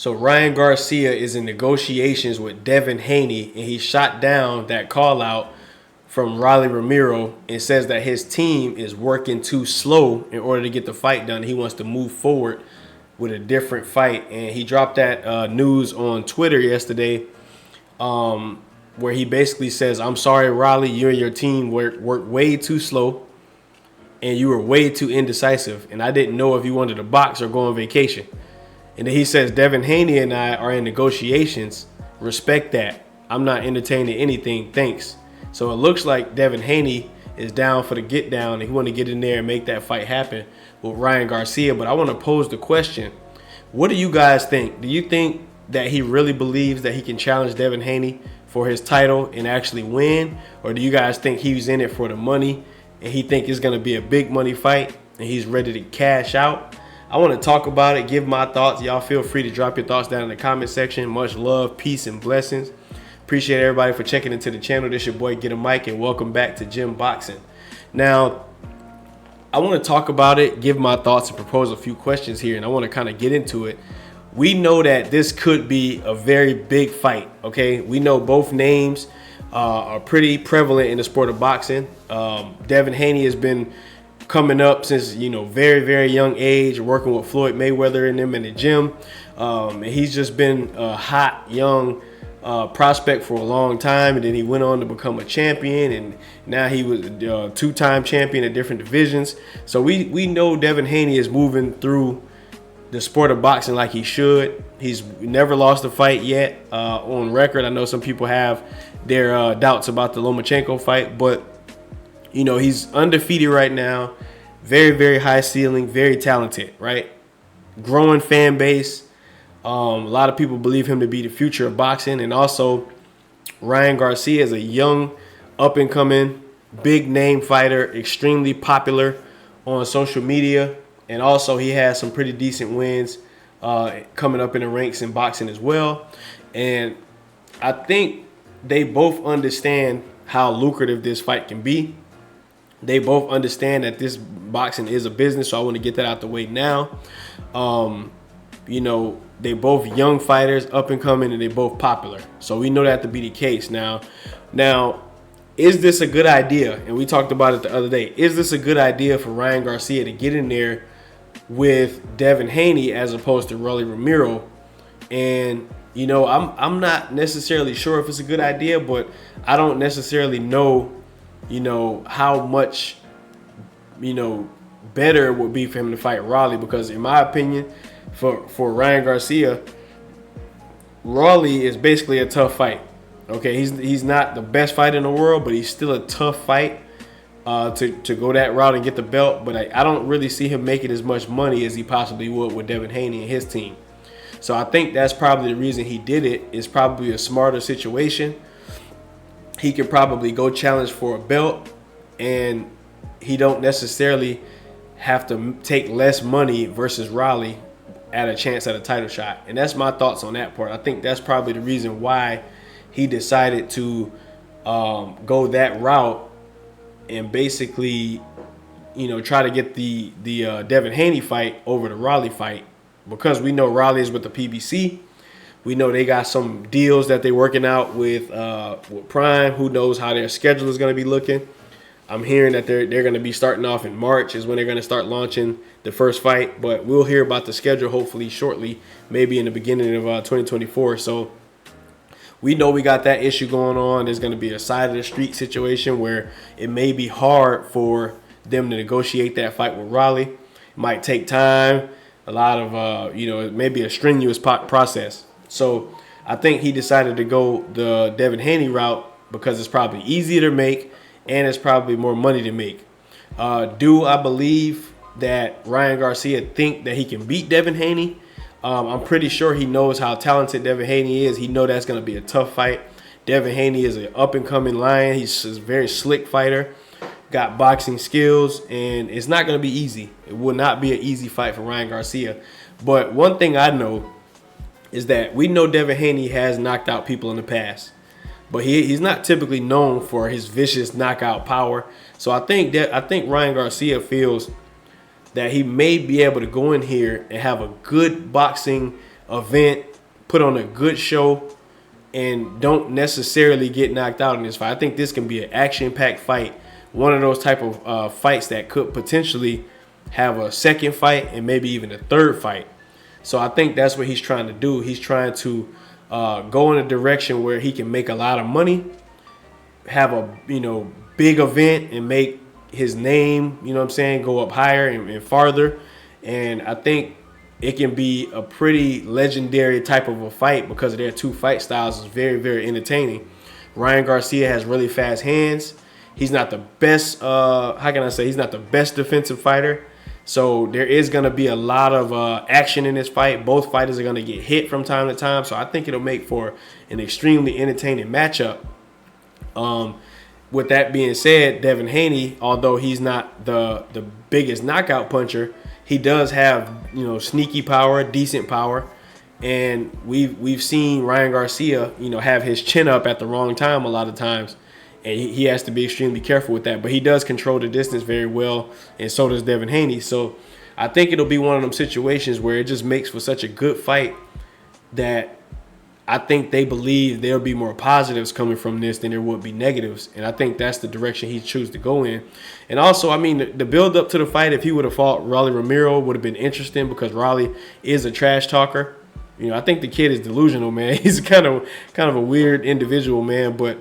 So Ryan Garcia is in negotiations with Devin Haney, and he shot down that call out from Rolly Romero and says that his team is working too slow in order to get the fight done. He wants to move forward with a different fight, and he dropped that news on Twitter yesterday, where he basically says, "I'm sorry, Rolly, you and your team worked way too slow, and you were way too indecisive, and I didn't know if you wanted to box or go on vacation." And then he says, Devin Haney and I are in negotiations. Respect that. I'm not entertaining anything. Thanks. So it looks like Devin Haney is down for the get down. And he want to get in there and make that fight happen with Ryan Garcia. But I want to pose the question. What do you guys think? Do you think that he really believes that he can challenge Devin Haney for his title and actually win? Or do you guys think he's in it for the money and he think it's going to be a big money fight and he's ready to cash out? I want to talk about it, give my thoughts. Y'all feel free to drop your thoughts down in the comment section. Much love, peace, and blessings. Appreciate everybody for checking into the channel. This your boy, Get a Mic, and welcome back to Gym Boxing. Now, I want to talk about it, give my thoughts, and propose a few questions here, and I want to kind of get into it. We know that this could be a very big fight, okay? We know both names are pretty prevalent in the sport of boxing. Devin Haney has been coming up since, very, very young age, working with Floyd Mayweather and them in the gym. And he's just been a hot, young prospect for a long time. And then he went on to become a champion. And now he was a two-time champion at different divisions. So we know Devin Haney is moving through the sport of boxing like he should. He's never lost a fight yet on record. I know some people have their doubts about the Lomachenko fight, but he's undefeated right now. Very, very high ceiling, very talented, right? Growing fan base. A lot of people believe him to be the future of boxing. And also, Ryan Garcia is a young, up-and-coming, big-name fighter, extremely popular on social media. And also, he has some pretty decent wins coming up in the ranks in boxing as well. And I think they both understand how lucrative this fight can be. They both understand that this boxing is a business, so I want to get that out the way now. They both young fighters, up and coming, and they both popular. So we know that to be the case. Now, is this a good idea? And we talked about it the other day. Is this a good idea for Ryan Garcia to get in there with Devin Haney as opposed to Rolly Romero? And I'm not necessarily sure if it's a good idea, but I don't necessarily know how much, better it would be for him to fight Rolly, because in my opinion, for Ryan Garcia, Rolly is basically a tough fight. Okay, he's not the best fighter in the world, but he's still a tough fight to go that route and get the belt. But I don't really see him making as much money as he possibly would with Devin Haney and his team. So I think that's probably the reason he did it. It's probably a smarter situation. He could probably go challenge for a belt, and he don't necessarily have to take less money versus Rolly at a chance at a title shot. And that's my thoughts on that part. I think that's probably the reason why he decided to go that route and basically, try to get the Devin Haney fight over the Rolly fight, because we know Rolly is with the PBC. We know they got some deals that they're working out with Prime. Who knows how their schedule is going to be looking. I'm hearing that they're going to be starting off in March is when they're going to start launching the first fight. But we'll hear about the schedule hopefully shortly, maybe in the beginning of 2024. So we know we got that issue going on. There's going to be a side of the street situation where it may be hard for them to negotiate that fight with Rolly. It might take time. A lot of, it may be a strenuous process. So I think he decided to go the Devin Haney route because it's probably easier to make and it's probably more money to make. Do I believe that Ryan Garcia think that he can beat Devin Haney? I'm pretty sure he knows how talented Devin Haney is. He know that's going to be a tough fight. Devin Haney is an up-and-coming lion. He's a very slick fighter, got boxing skills, and it's not going to be easy. It will not be an easy fight for Ryan Garcia. But one thing I know is that we know Devin Haney has knocked out people in the past, but he's not typically known for his vicious knockout power. So I think Ryan Garcia feels that he may be able to go in here and have a good boxing event put on a good show and don't necessarily get knocked out in this fight. I think this can be an action-packed fight. One of those type of fights that could potentially have a second fight and maybe even a third fight. So I think that's what he's trying to do. He's trying to go in a direction where he can make a lot of money, have a big event, and make his name, go up higher and farther. And I think it can be a pretty legendary type of a fight because of their two fight styles. It's very, very entertaining. Ryan Garcia has really fast hands. He's not the best, he's not the best defensive fighter. So there is going to be a lot of action in this fight. Both fighters are going to get hit from time to time. So I think it'll make for an extremely entertaining matchup. With that being said, Devin Haney, although he's not the biggest knockout puncher, he does have sneaky power, decent power, and we've seen Ryan Garcia have his chin up at the wrong time a lot of times, and he has to be extremely careful with that. But he does control the distance very well, and so does Devin Haney. So I think it'll be one of them situations where it just makes for such a good fight that I think they believe there'll be more positives coming from this than there would be negatives. And I think that's the direction he chooses to go in. And also, I mean, the build up to the fight, if he would have fought Rolly Romero, would have been interesting because Rolly is a trash talker. I think the kid is delusional, man. He's kind of a weird individual, man. But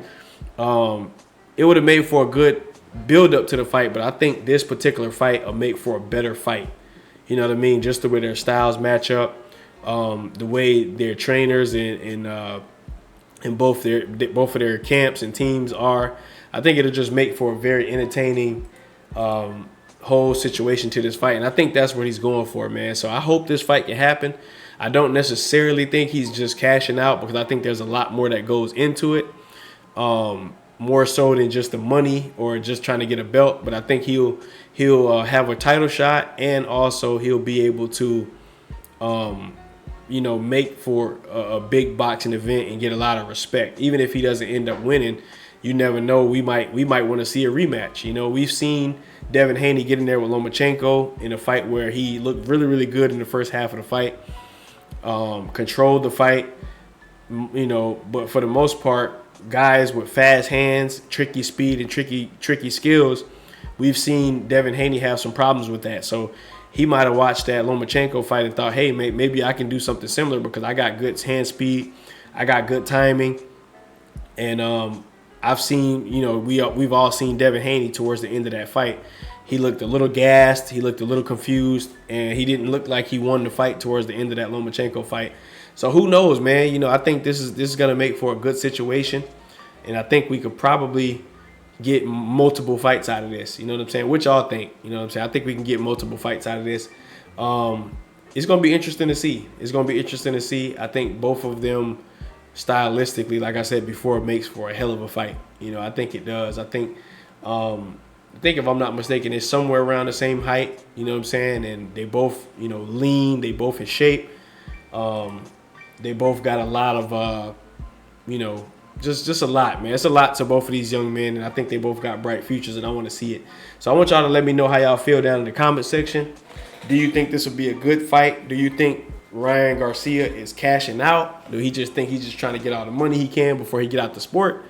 it would have made for a good build up to the fight. But I think this particular fight will make for a better fight. You know what I mean? Just the way their styles match up. The way their trainers and both of their camps and teams are, I think it'll just make for a very entertaining whole situation to this fight, and I think that's what he's going for, man. So I hope this fight can happen. I don't necessarily think he's just cashing out because I think there's a lot more that goes into it, more so than just the money or just trying to get a belt. But I think he'll have a title shot, and also he'll be able to make for a big boxing event and get a lot of respect. Even if he doesn't end up winning, you never know. We might want to see a rematch. We've seen Devin Haney get in there with Lomachenko in a fight where he looked really, really good in the first half of the fight, controlled the fight, but for the most part, guys with fast hands, tricky speed, and tricky skills, we've seen Devin Haney have some problems with that. So he might have watched that Lomachenko fight and thought, hey, maybe I can do something similar because I got good hand speed, I got good timing, and I've seen, we've all seen Devin Haney towards the end of that fight. He looked a little gassed, he looked a little confused, and he didn't look like he won the fight towards the end of that Lomachenko fight. So who knows, man? I think this is gonna make for a good situation, and I think we could probably get multiple fights out of this. You know what I'm saying? What y'all think? You know what I'm saying? I think we can get multiple fights out of this. It's going to be interesting to see. I think both of them stylistically, like I said before, makes for a hell of a fight. I think it does. I think if I'm not mistaken, it's somewhere around the same height. You know what I'm saying? And they both, lean. They both in shape. They both got a lot of, just a lot, man. It's a lot to both of these young men, and I think they both got bright futures, and I want to see it. So I want y'all to let me know how y'all feel down in the comment section. Do you think this will be a good fight? Do you think Ryan Garcia is cashing out? Do he just think he's just trying to get all the money he can before he get out the sport?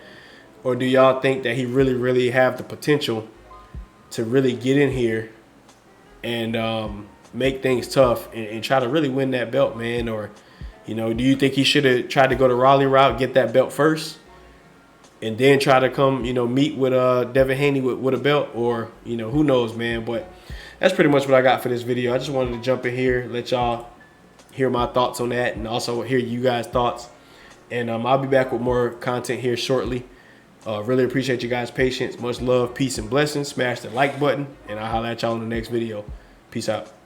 Or do y'all think that he really, really have the potential to really get in here and make things tough and try to really win that belt, man? Or do you think he should have tried to go the Rolly route, get that belt first, and then try to come, meet with Devin Haney with a belt? Or, who knows, man. But that's pretty much what I got for this video. I just wanted to jump in here, let y'all hear my thoughts on that, and also hear you guys' thoughts. And I'll be back with more content here shortly. Really appreciate you guys' patience. Much love, peace, and blessings. Smash the like button, and I'll holler at y'all in the next video. Peace out.